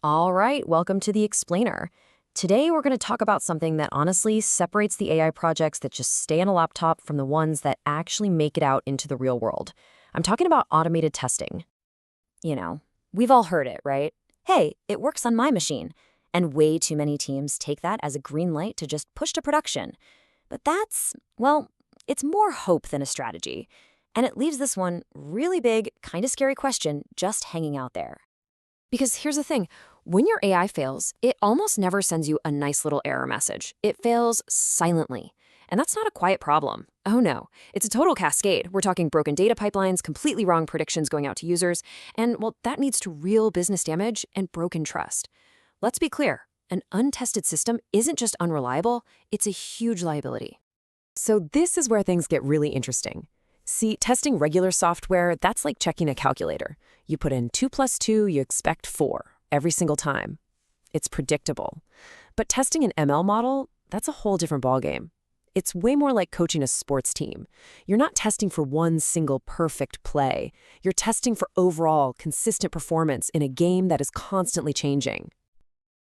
All right, welcome to the Explainer. Today we're going to talk about something that honestly separates the AI projects that just stay on a laptop from the ones that actually make it out into the real world. I'm talking about automated testing. You know, we've all heard it, right? Hey, it works on my machine. And way too many teams take that as a green light to just push to production. But well, it's more hope than a strategy. And it leaves this one really big, kind of scary question just hanging out there. Because here's the thing, when your AI fails, it almost never sends you a nice little error message. It fails silently. And that's not a quiet problem. Oh no, it's a total cascade. We're talking broken data pipelines, completely wrong predictions going out to users, and well, that leads to real business damage and broken trust. Let's be clear, an untested system isn't just unreliable, it's a huge liability. So this is where things get really interesting. See, testing regular software, that's like checking a calculator. You put in 2 plus 2, you expect 4 every single time. It's predictable. But testing an ML model, that's a whole different ballgame. It's way more like coaching a sports team. You're not testing for one single perfect play. You're testing for overall consistent performance in a game that is constantly changing.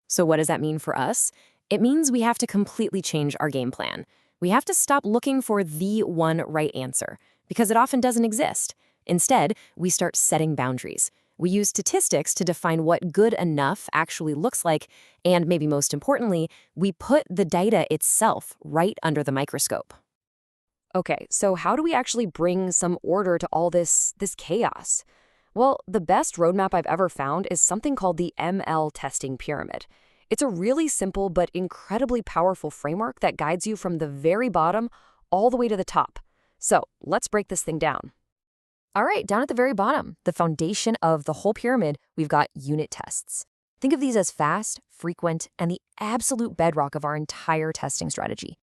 So what does that mean for us? It means we have to completely change our game plan. We have to stop looking for the one right answer, because it often doesn't exist. Instead, we start setting boundaries. We use statistics to define what good enough actually looks like, and maybe most importantly, we put the data itself right under the microscope. Okay, so how do we actually bring some order to all this chaos? Well, the best roadmap I've ever found is something called the ML testing pyramid. It's a really simple but incredibly powerful framework that guides you from the very bottom all the way to the top. So let's break this thing down. All right, down at the very bottom, the foundation of the whole pyramid, we've got unit tests. Think of these as fast, frequent, and the absolute bedrock of our entire testing strategy.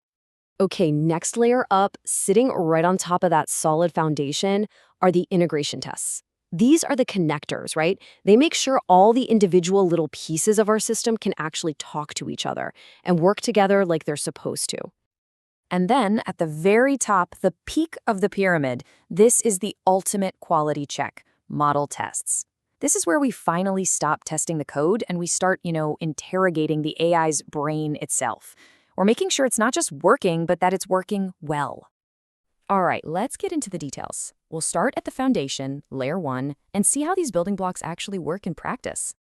Okay, next layer up, sitting right on top of that solid foundation, are the integration tests. These are the connectors, right? They make sure all the individual little pieces of our system can actually talk to each other and work together like they're supposed to. And then at the very top, the peak of the pyramid, this is the ultimate quality check, model tests. This is where we finally stop testing the code and we start, interrogating the AI's brain itself. We're making sure it's not just working, but that it's working well. All right, let's get into the details. We'll start at the foundation, layer 1, and see how these building blocks actually work in practice.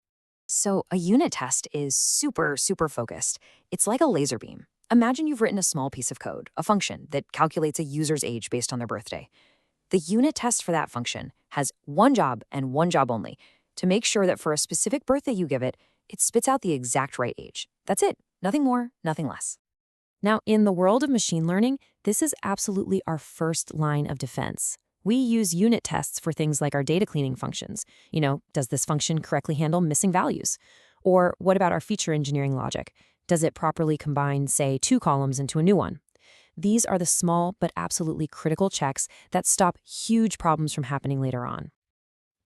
So a unit test is super focused. It's like a laser beam. Imagine you've written a small piece of code, a function that calculates a user's age based on their birthday. The unit test for that function has one job and one job only, to make sure that for a specific birthday you give it, it spits out the exact right age. That's it. Nothing more, nothing less. Now, in the world of machine learning, this is absolutely our first line of defense. We use unit tests for things like our data cleaning functions. Does this function correctly handle missing values? Or what about our feature engineering logic? Does it properly combine, say, 2 columns into a new one? These are the small but absolutely critical checks that stop huge problems from happening later on.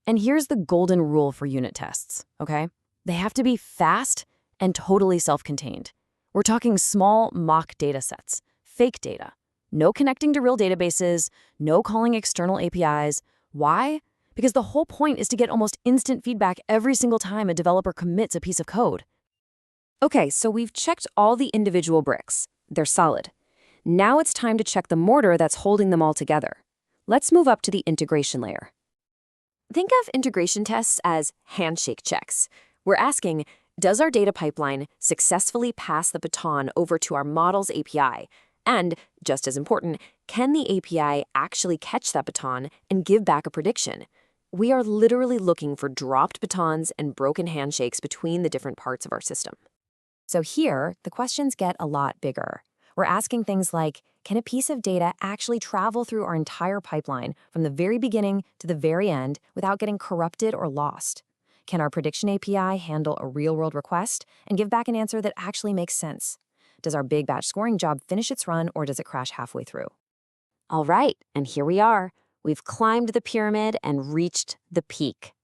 And here's the golden rule for unit tests, okay? They have to be fast and totally self-contained. We're talking small mock data sets, fake data. No connecting to real databases, no calling external APIs. Why? Because the whole point is to get almost instant feedback every single time a developer commits a piece of code. Okay, so we've checked all the individual bricks. They're solid. Now it's time to check the mortar that's holding them all together. Let's move up to the integration layer. Think of integration tests as handshake checks. We're asking, does our data pipeline successfully pass the baton over to our model's API? And, just as important, can the API actually catch that baton and give back a prediction? We are literally looking for dropped batons and broken handshakes between the different parts of our system. So here, the questions get a lot bigger. We're asking things like, can a piece of data actually travel through our entire pipeline from the very beginning to the very end without getting corrupted or lost? Can our prediction API handle a real-world request and give back an answer that actually makes sense? Does our big batch scoring job finish its run or does it crash halfway through? All right, and here we are. We've climbed the pyramid and reached the peak.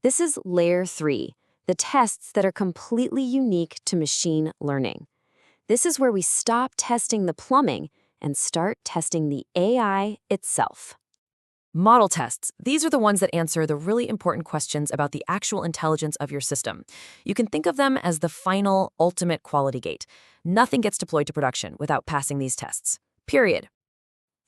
This is layer 3. The tests that are completely unique to machine learning. This is where we stop testing the plumbing and start testing the AI itself. Model tests. These are the ones that answer the really important questions about the actual intelligence of your system. You can think of them as the final, ultimate quality gate. Nothing gets deployed to production without passing these tests. Period.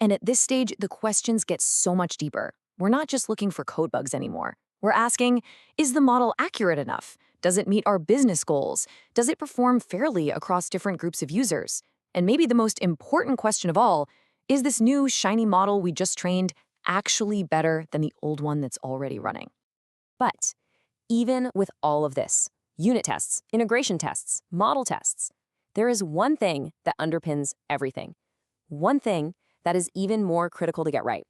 And at this stage, the questions get so much deeper. We're not just looking for code bugs anymore. We're asking, is the model accurate enough? Does it meet our business goals? Does it perform fairly across different groups of users? And maybe the most important question of all, is this new shiny model we just trained actually better than the old one that's already running? But even with all of this, unit tests, integration tests, model tests, there is one thing that underpins everything. One thing that is even more critical to get right.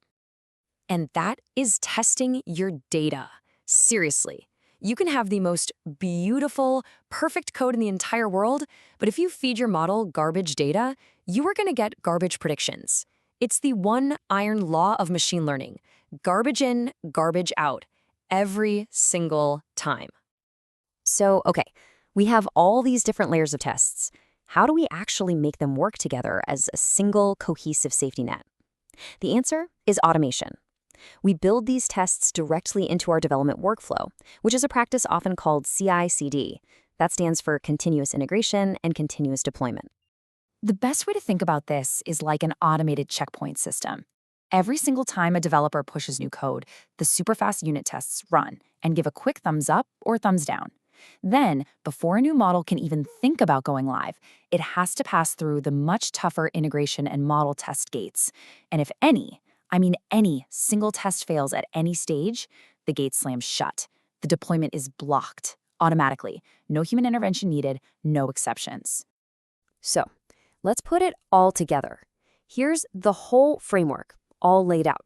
And that is testing your data. Seriously. You can have the most beautiful, perfect code in the entire world, but if you feed your model garbage data, you are going to get garbage predictions. It's the one iron law of machine learning. Garbage in, garbage out. Every single time. So, okay, we have all these different layers of tests. How do we actually make them work together as a single, cohesive safety net? The answer is automation. We build these tests directly into our development workflow, which is a practice often called CI/CD. That stands for continuous integration and continuous deployment. The best way to think about this is like an automated checkpoint system. Every single time a developer pushes new code, the superfast unit tests run and give a quick thumbs up or thumbs down. Then, before a new model can even think about going live, it has to pass through the much tougher integration and model test gates. And if any single test fails at any stage, the gate slams shut. The deployment is blocked automatically. No human intervention needed, no exceptions. So, let's put it all together. Here's the whole framework, all laid out.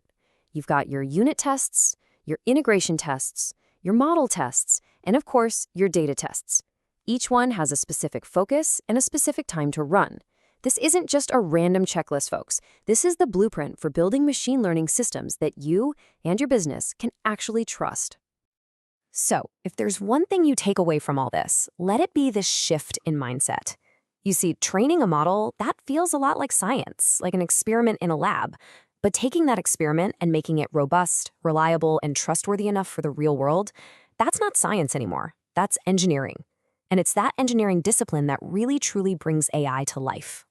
You've got your unit tests, your integration tests, your model tests, and of course, your data tests. Each one has a specific focus and a specific time to run. This isn't just a random checklist, folks. This is the blueprint for building machine learning systems that you and your business can actually trust. So, if there's one thing you take away from all this, let it be this shift in mindset. You see, training a model, that feels a lot like science, like an experiment in a lab. But taking that experiment and making it robust, reliable, and trustworthy enough for the real world, that's not science anymore. That's engineering. And it's that engineering discipline that really truly brings AI to life.